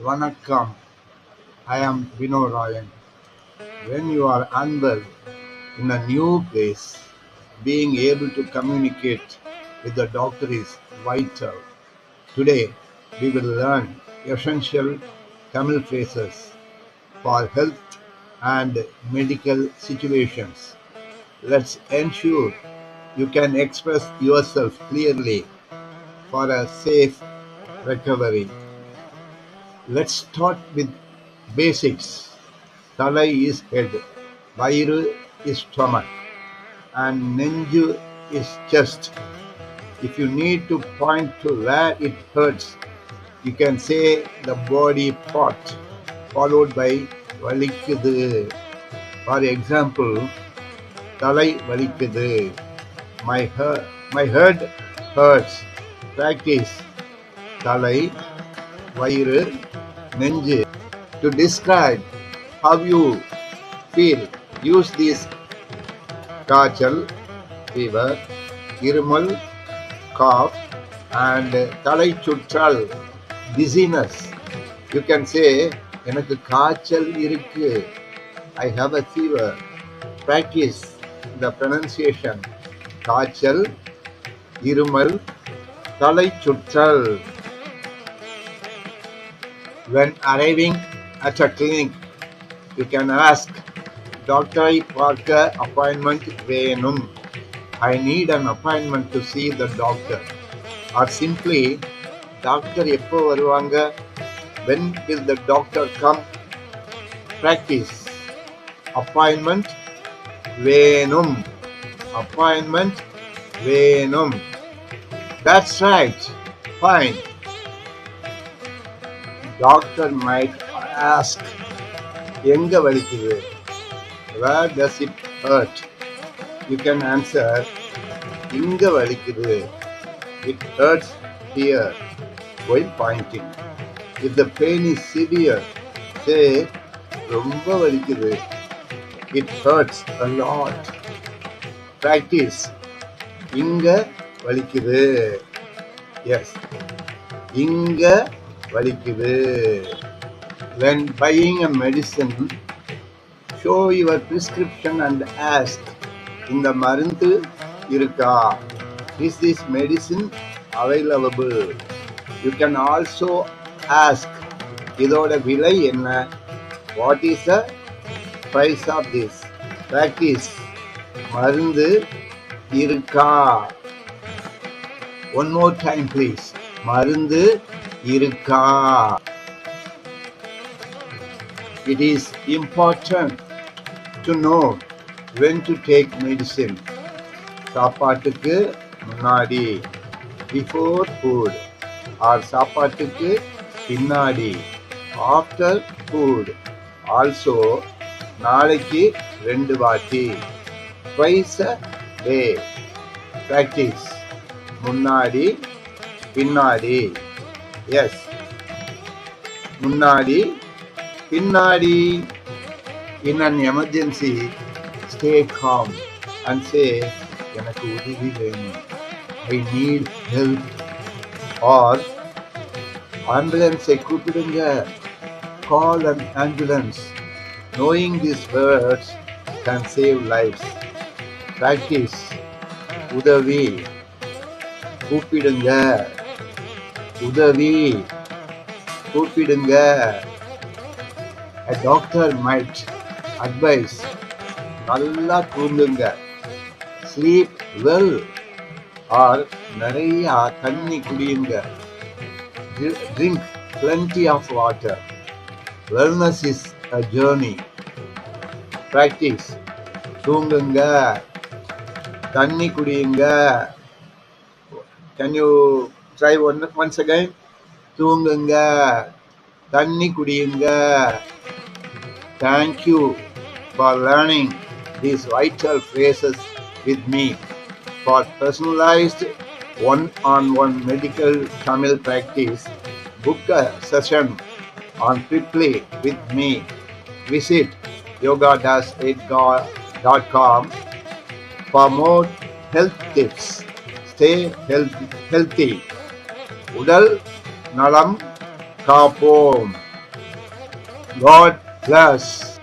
Vanakkam, I am Vino Rayen. When you are unwell in a new place, being able to communicate with the doctor is vital. Today, we will learn essential Tamil phrases for health and medical situations. Let's ensure you can express yourself clearly for a safe recovery. Let's start with basics. Thalai is head, Vayiru is stomach, and Nenju is chest. If you need to point to where it hurts, you can say the body part followed by valikkudu. For example, Thalai valikkudu. My head hurts. Practice Thalai, Vayiru, Nenju. To describe how you feel, use these காய்ச்சல், fever, இருமல், cough, and தலைச்சுற்றல், dizziness. You can say, எனக்கு காய்ச்சல் இருக்கு. I have a fever. Practice the pronunciation. காய்ச்சல், இருமல், தலைச்சுற்றல். When arriving at a clinic, you can ask, டாக்டரை பார்க்க appointment வேணும். I need an appointment to see the doctor. Or simply, doctor எப்போ வருவாங்க? When will the doctor come? Practice. Appointment வேணும். Appointment வேணும். That's right. Fine. Doctor might ask, எங்க வலிக்குது? Where does it hurt? You can answer, இங்க வலிக்குது. It hurts here, while pointing. If the pain is severe, say, ரொம்ப வலிக்குது. It hurts a lot. Practice. இங்க வலிக்குது. Yes. இங்க வலிக்குது. When buying a medicine, show your prescription and ask, இந்த மருந்து இருக்கா? Is this medicine available? You can also ask, இதோட விலை என்ன? What is the price of this? Practice. மருந்து இருக்கா? One more time please. மருந்து இருக்கா? It is important to know when to take medicine. சாப்பாட்டுக்கு முன்னாடி, before food, or சாப்பாட்டுக்கு பின்னாடி, after food. Also, நாளைக்கு 2 வாட்டி, twice a day. Practice. முன்னாடி, பின்னாடி. Yes. முன்னாடி, பின்னாடி. In an emergency, stay calm and say, எனக்கு உதவி வேணும். I need help. Or, ஆம்புலன்ஸை கூப்பிடுங்க. Call an ambulance. Knowing these words can save lives. Practice. உதவி. கூப்பிடுங்க. உதவி. கூப்பிடுங்க. A doctor might advise, நல்லா தூங்குங்க. Sleep well. Or நிறைய தண்ணி குடியுங்க. Drink plenty of water. Wellness is a journey. Practice. தூங்குங்க. தண்ணி குடியுங்க. Can you try once again? தூங்குங்க. தண்ணி குடியுங்க. Thank you for learning these vital phrases with me. For personalized one-on-one medical Tamil practice, book a session on Triply with me. Visit yoga-8.com for more health tips. Stay healthy. உடல் நலம் காப்போம். God bless.